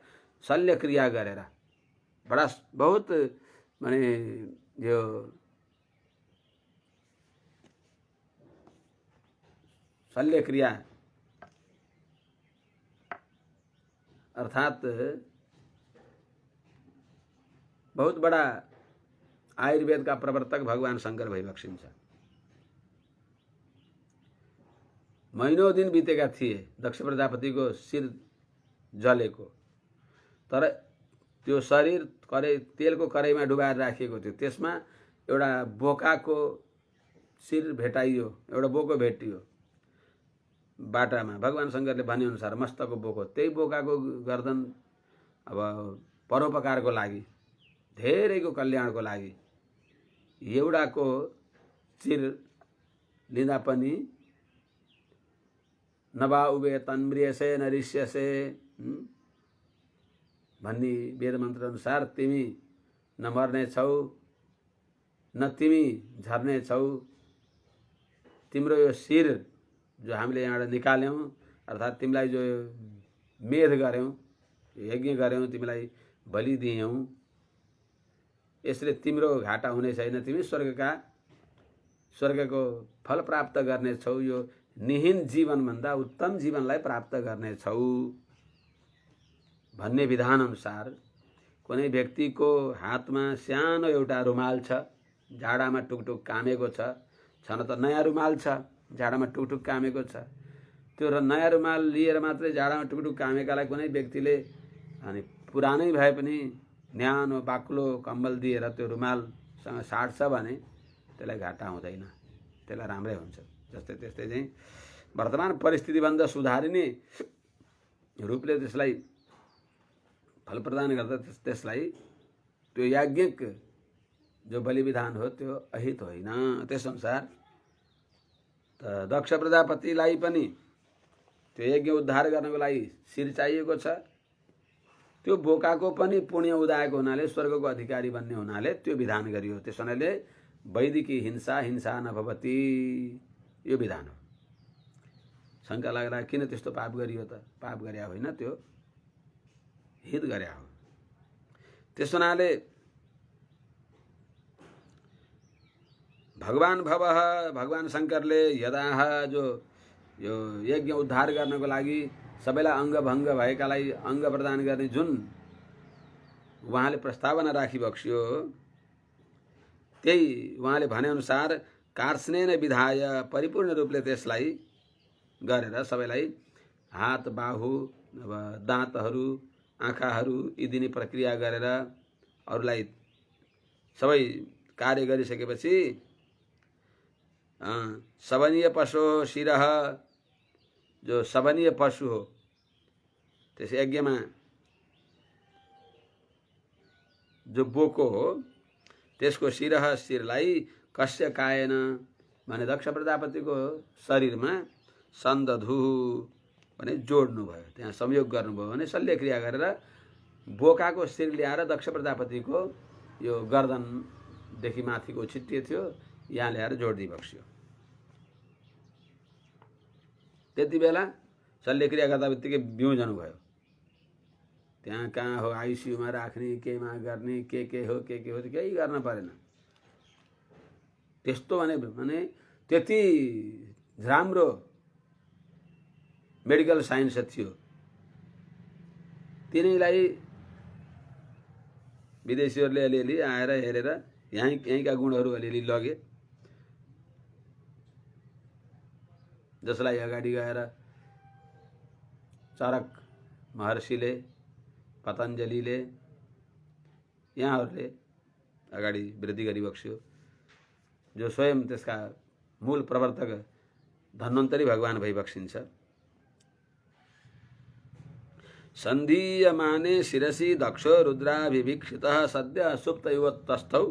शल्य क्रिया गरेर बडा बहुत माने यो शल्य क्रिया अर्थात बहुत बड़ा आयुर्वेद का प्रवर्तक भगवान शंकर भइबक्सिन्छ महीनों दिन बितेका थिए दक्ष प्रजापति को शिर जलेको तर त्यो शरीर कराई तेलको कराईमा डुबाएर राखिएको थियो त्यसमा एउटा बोकाको शिर भेटाइयो एउटा बोको भेटियो बाटामा भगवान शंकरले भने अनुसार मस्तको बोको त्यही बोकाको गर्दन अब परोपकारको लागि धेरैको कल्याणको लागि एउटाको शिर लिँदा पनि नभा उबे तन्म्रियसे नरिष्यसे भन्ने वेद मन्त्र अनुसार तिमी नमर्ने छौ न तिमी झर्ने छौ तिम्रो यो शिर जो हामीले यहाँबाट निकाल्यौं अर्थात् तिमीलाई जो मेध गर्यौं यज्ञ गर्यौं तिमीलाई बलि दियौं यसले तिम्रो घाटा हुने छैन तिमी स्वर्गको फल प्राप्त गर्ने छौ यो निहीन जीवन भन्दा उत्तम जीवनलाई प्राप्त गर्ने छौ भन्ने विधान अनुसार कुनै व्यक्तिको हातमा सानो एउटा रुमाल छ जाडामा टुकटुक कामेको छ न त नयाँ रुमाल छ जाडामा टुकटुक कामेको छ त्यो र नयाँ रुमाल लिएर मात्रै जाडामा टुकटुक कामेकालाई कुनै व्यक्तिले अनि पुरानै भए पनि न्यानो बाक्लो कम्बल दिएर त्यो रुमालसँग साट्छ भने त्यसलाई घाटा हुँदैन त्यसलाई राम्रै हुन्छ जस्तै त्यस्तै चाहिँ वर्तमान परिस्थितिभन्दा सुधारिने रूपले त्यसलाई फल प्रदान गर्दा त्यसलाई त्यो याज्ञिक जो बलि विधान हो त्यो अहित होइन त्यस अनुसार दक्ष प्रजापतिलाई पनि त्यो यज्ञ उद्धार गर्नको लागि शिर चाहिएको छ त्यो बोकाको पनि पुण्य उदाएको हुनाले स्वर्गको अधिकारी बन्ने हुनाले त्यो विधान गरियो। त्यस हुनाले वैदिकी हिंसा हिंसा नभवति यो विधान हो। शङ्का लाग्ला किन त्यस्तो पाप गरियो त? पाप गर्या होइन, त्यो हित गर्या हो। त्यस हुनाले भगवान शङ्करले यदाह जो यो यज्ञ उद्धार गर्नको लागि सबैलाई अङ्गभङ्ग भएकालाई अङ्ग प्रदान गर्ने जुन उहाँले प्रस्तावना राखिबक्स्यो, त्यही उहाँले भनेअनुसार कार्स्नेन विधाय परिपूर्ण रूपले त्यसलाई गरेर सबैलाई हात बाहु दाँतहरू आँखाहरू यी दिने प्रक्रिया गरेर अरूलाई सबै कार्य गरिसकेपछि शबनीय पशु शिरह, जो शबनीय पशु हो त्यस यज्ञमा जो बोको हो त्यसको शिरह शिरलाई कस्य कायन भने दक्ष प्रजापतिको शरीरमा सन्दधु भने जोड्नु भयो, त्यहाँ संयोग गर्नुभयो भने शल्यक्रिया गरेर बोकाको शिर ल्याएर दक्ष प्रजापतिको यो गर्दनदेखि माथिको छिट्टिए थियो यहाँ ल्याएर जोडिदिई बक्स्यो। त्यति बेला शल्यक्रिया गर्दा बित्तिकै बिउजनु भयो। त्यहाँ कहाँ हो आइसियुमा राख्ने, केमा गर्ने, के हो केही गर्न परेन। त्यस्तो भने त्यति राम्रो मेडिकल साइन्स थियो। तिनीलाई विदेशीहरूले अलिअलि आएर हेरेर यहीँका गुणहरू अलिअलि लगे, जसलाई अगाडि गएर चरक महर्षिले पतञ्जलिले यहाँहरूले अगाडि वृद्धि गरिबक्स्यो। जो स्वयं त्यसका मूल प्रवर्तक धन्वन्तरी भगवान भइबक्सिन्छ। सन्धीयमाने शिरसि दक्षो रुद्राभिवीक्षितः सद्य सुप्त इव तस्थौ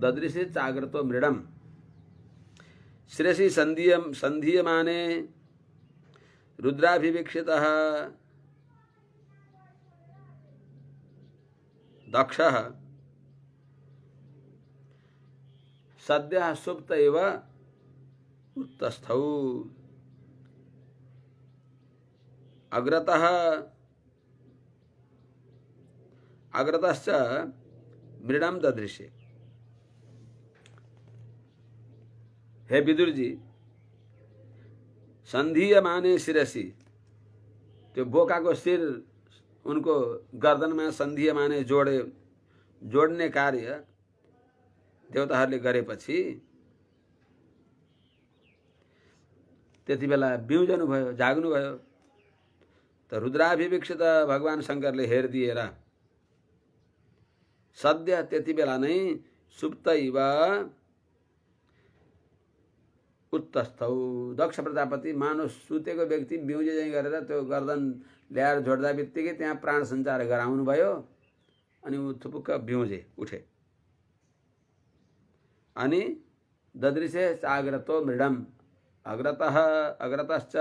ददृशे जाग्रतो मृडम्। शिरसि सन्धीयमाने रुद्राभिवीक्षितः दक्षः सद्यः सुप्त इव उत्तस्थौ अग्रतश्च मृडम ददृश्य। हे विदुर जी, संधीयमाने शिरसि, त्यो बोकाको शिर उनको गर्दनमा संधीयमाने जोड्ने कार्य देवताहरूले गरेपछि त्यति बेला बिउजनु भयो, जाग्नु भयो। त रुद्राभिवीक्षित भगवान शङ्करले हेरिदिएर सद्य त्यति बेला नै सुप्त इव उत्तस्थौ, दक्ष प्रजापति मानव सुतेको व्यक्ति बिउजे चाहिँ गरेर त्यो गर्दन ल्याएर जोड्दा बित्तिकै त्यहाँ प्राण सञ्चार गराउनु भयो अनि ऊ थुपुक्क बिउजे उठे। अनि ददृशे जाग्रतो मृडम अग्रतश्च,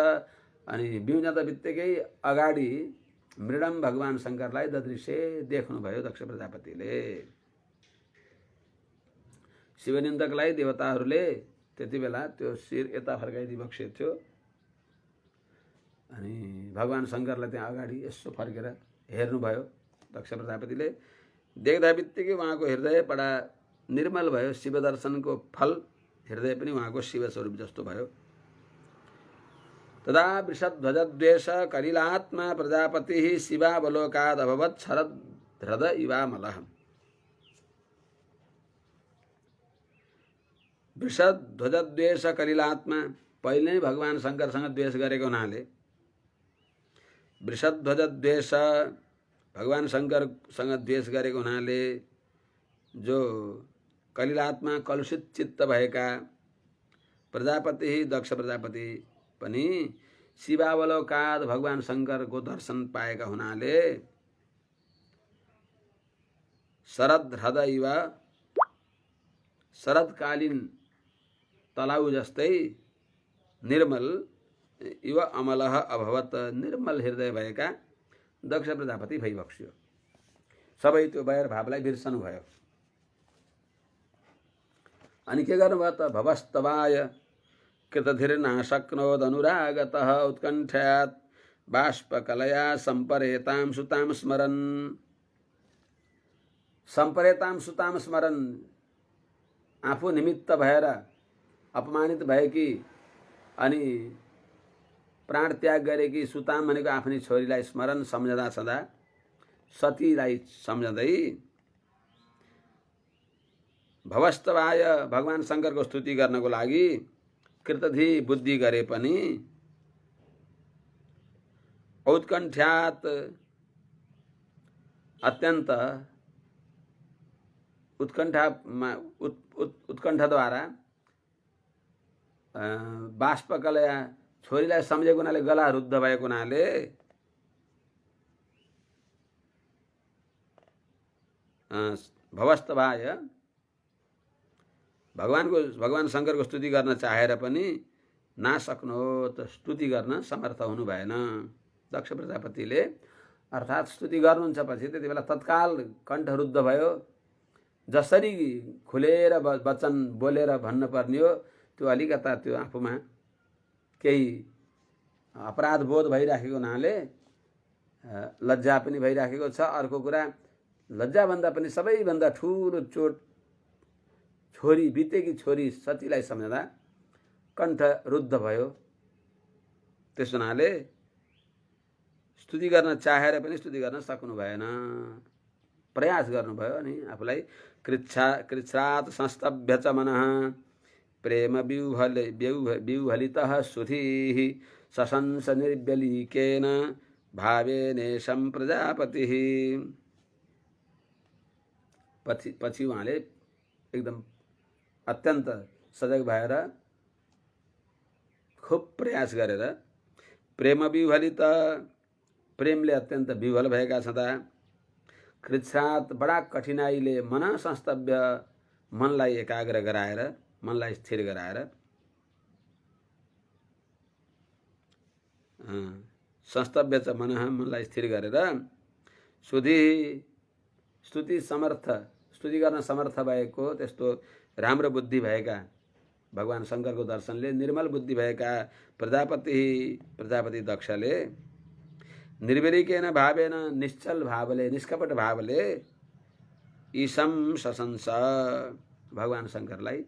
अनि बिउजाँदा बित्तिकै अगाडि मृडम भगवान शङ्करलाई ददृशे देख्नुभयो दक्ष प्रजापतिले। शिवनिन्दकलाई देवताहरूले त्यति बेला त्यो शिर यता फर्काइदिबक्सेको थियो। अनि भगवान शङ्करलाई त्यहाँ अगाडि यसो फर्केर हेर्नुभयो दक्ष प्रजापतिले। देख्दा बित्तिकै उहाँको हृदय बडा निर्मल भयो। शिव दर्शनको फल हृदय पनि उहाँको शिव स्वरूप जस्तो भयो। तदा वृषध्वजद्वेष कलिलात्मा प्रजापतिः शिवावलोकाद् अभवत् शरद् इवामलः। वृषध्वजद्वेष कलिलात्मा, पहिले नै भगवान शङ्करसँग द्वेष गरेको हुनाले वृषध्वजद्वेष, भगवान शङ्करसँग द्वेष गरेको हुनाले जो कलिलात्मा कलुषित चित्त भएका प्रजापति दक्ष प्रजापति पनि शिवावलोकाद भगवान शङ्करको दर्शन पाएका हुनाले शरद हृदय इव, शरदकालीन तलाउ जस्तै निर्मल इव अमलः अभवत, निर्मल हृदय भएका दक्ष प्रजापति भइबक्स्यो। सबै त्यो वैर भावलाई बिर्सनु भयो। अनि के गर्नुभयो त? भवस्तवाय कृतधिर्नाशक्नोदनुरागतः उत्कण्ठ्यात् बाष्पकलया सम्परेतां सुतां स्मरन्। सम्परेतां सुतां स्मरन्, आफू निमित्त भएर अपमानित भएकी अनि प्राण त्याग गरेकी सुताम भनेको आफ्नी छोरीलाई स्मरण सम्झँदा सदा सतीलाई सम्झँदै भवस्तवाय भगवान शङ्करको स्तुति गर्नको लागि कृतधि बुद्धि गरे पनि औत्कण्ठ्यात् अत्यन्त उत्कण्ठाद्वारा बाष्पकलया छोरीलाई सम्झेको हुनाले गला रुद्ध भएको हुनाले भवस्तवाय भगवान शङ्करको स्तुति गर्न चाहेर पनि नासक्नोत्, स्तुति गर्न समर्थ हुनु भएन। दक्ष प्रजापतिले अर्थात् स्तुति गर्नुहुन्छ पछि त्यति बेला तत्काल कण्ठ रुद्ध भयो। जसरी खुलेर वचन बोलेर भन्नु पर्ने हो त्यो अलिकता त्यो आफूमा केही अपराध बोध भइराखेको हुनाले लज्जा पनि भइराखेको छ। अर्को कुरा, लज्जाभन्दा पनि सबैभन्दा ठुलो चोट छोरी, बितेकी छोरी सतीलाई सम्झँदा कण्ठ रुद्ध भयो। त्यस हुनाले स्तुति गर्न चाहेर पनि स्तुति गर्न सक्नु भएन, प्रयास गर्नुभयो। अनि आफूलाई कृच्छ्रात् संस्तभ्य च मनः प्रेम व्यूहलितः सुधीः सशंस निर्व्यलीकेन भावेनेशं प्रजापतिः। पछि उहाँले एकदम अत्यन्त सजग भएर खुब प्रयास गरेर प्रेम विह्वलित, प्रेमले अत्यन्त विह्वल भएका छँदा कृच्छ्रात् बडा कठिनाइले मन संस्तभ्य, मनलाई एकाग्र गराएर, मनलाई स्थिर गराएर संस्तभ्य च मनः, मनलाई स्थिर गरेर सुधी स्तुति समर्थ, स्तुति गर्न समर्थ भएको त्यस्तो राम्रो बुद्धि भएका भगवान शङ्करको दर्शनले निर्मल बुद्धि भएका प्रजापति दक्षले निर्विरिकेन भावेन, निश्चल भावले, निष्कपट भावले ईशम सशंस, भगवान शङ्करलाई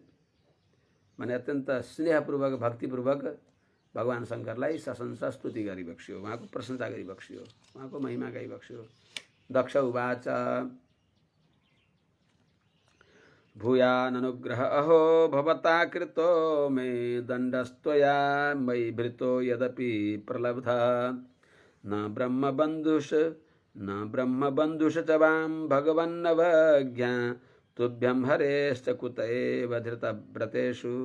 माने अत्यन्त स्नेहपूर्वक भक्तिपूर्वक भगवान शङ्करलाई सशंस स्तुति गरिबक्स्यो, उहाँको प्रशंसा गरिबक्स्यो, उहाँको महिमा गाइबक्स्यो। दक्ष उवाच भूयाननुग्रह अहो भवता कृतो मे दण्डस्त्वया मयि भृतो यदपि प्रलब्ध न ब्रह्मबन्धुष च वां भगवन्नवज्ञा तुभ्यं हरेश्च कुत एव धृतव्रतेषु।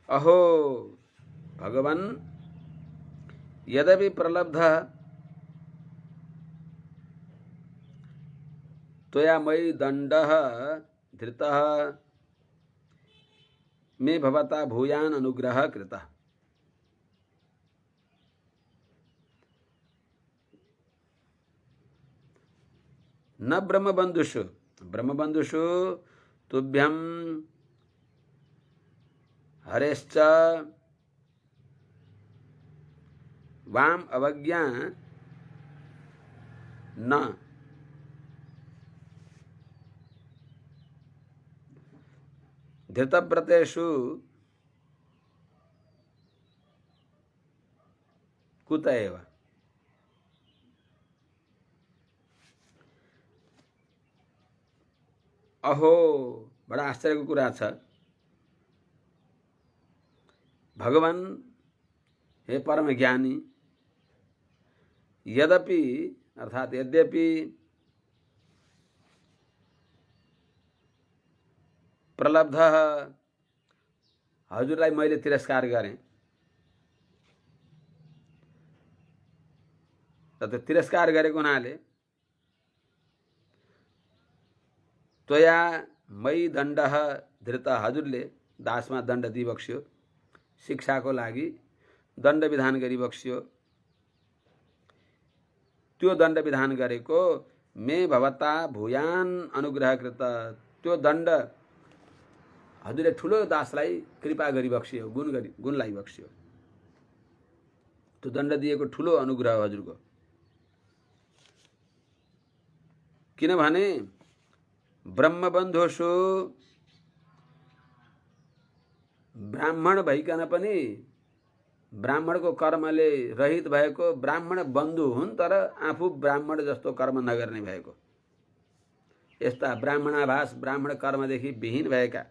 अहो भगवन् यदपि प्रलब्ध त्वया मयि दण्डः धृतः मे भवता भूयान् अनुग्रह कृतः। न ब्रह्मबन्धुषु तुभ्यं हरेश्च वाम अवज्ञा न धृतव्रतेषु कुत एव। अहो बडा आश्चर्यको कुरा छ। भगवान हे परम ज्ञानी, यद्यपि अर्थात यद्यपि प्रलब्ध हजुरलाई मैले तिरस्कार गरेँ, र त्यो तिरस्कार गरेको हुनाले त्वया मयि दण्डः धृत, हजुरले दासमा दण्ड दिइबक्स्यो, शिक्षाको लागि दण्ड विधान गरिबक्स्यो। त्यो दण्ड विधान गरेको मे भवता भूयान अनुग्रह कृत त्यो दण्ड हजुरले ठुलो दासलाई कृपा गरी बक्सियो गुणलाई बक्सियो त्यो दण्ड दिएको ठुलो अनुग्रह हजुरको किनभने ब्रह्मबन्धुषु ब्राह्मण भइकन पनि ब्राह्मणको कर्मले रहित भएको ब्राह्मण बन्धु हुन् तर आफू ब्राह्मण जस्तो कर्म नगर्ने भएको यस्ता ब्राह्मणाभास ब्राह्मण कर्मदेखि विहीन भएका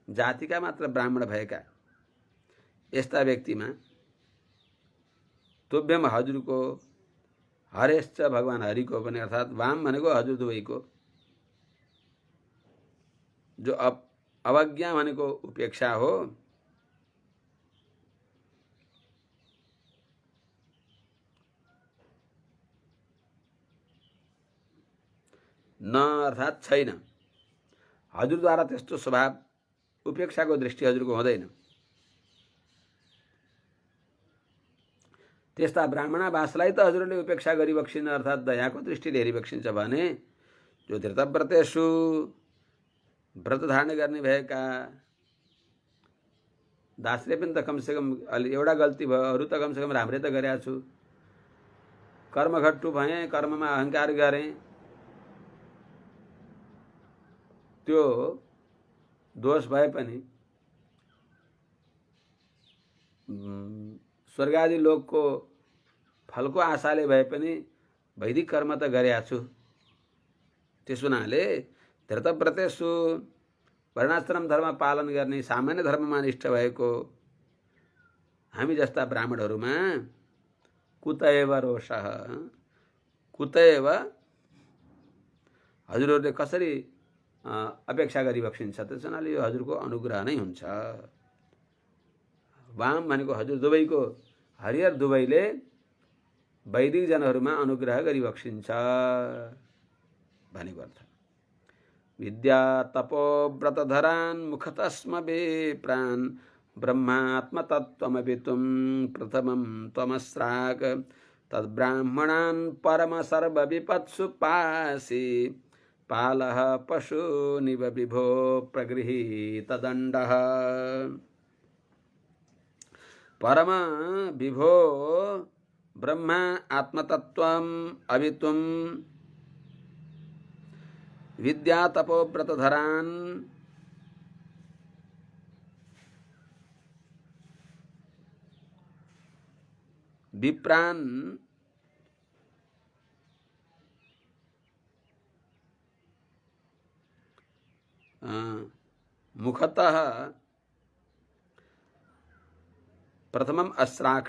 जातिका मात्र ब्राह्मण भएका यस्ता व्यक्तिमा तुभ्यम हजुरको हरेश्च भगवान हरिको पनि अर्थात् वाम भनेको हजुर दुवैको जो अवज्ञा भनेको उपेक्षा हो न अर्थात् छैन हजुरद्वारा त्यस्तो स्वभाव उपेक्षाको दृष्टि हजुरको हुँदैन त्यस्ता ब्राह्मणाभासलाई त हजुरले उपेक्षा गरी बक्सिन अर्थात् दयाको दृष्टिले हेरी बक्सिन्छ भने जो धृतव्रतेषु व्रत धारण गर्ने भएका दासले पनि त कमसेकम एउटा गल्ती भयो अरू त कमसेकम राम्रै त गरेका छु कर्मघट्टु भएँ कर्ममा अहंकार गरेँ त्यो दोष भए पनि स्वर्गादि लोकको फलको आशाले भए पनि वैदिक कर्म त गरेका छु त्यस हुनाले धृतव्रतेषु वर्णाश्रम धर्म पालन गर्ने सामान्य धर्ममा निष्ठ भएको हामी जस्ता ब्राह्मणहरूमा कुतएव रोषः कुतएव हजुरहरूले कसरी अपेक्षा गरी बक्सिन्छ त्यस हुनाले यो हजुरको अनुग्रह नै हुन्छ वाम भनेको हजुर दुवैको हरिहर दुवैले वैदिक जनहरूमा अनुग्रह गरी बक्सिन्छ भनेको अर्थ विद्या तपो व्रतधरान् मुखतस्म विप्रान् ब्रह्मात्मतत्त्वमपि तुम प्रथमं त्वमस्राक तद्ब्राह्मणान् परम सर्व विपत्सु पासि पालः पशूनिव विभो प्रगृहीत दण्डः परम विभो ब्रह्मा आत्मतत्त्वम् अवितुम विद्या तपो व्रतधरान् विप्रान् मुखतः प्रथमम अस्राक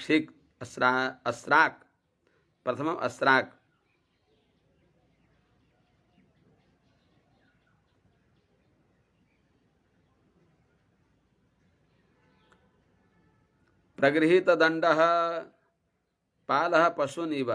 प्रथमम अस्राक प्रगृहीत दण्डः पालः पशूनिव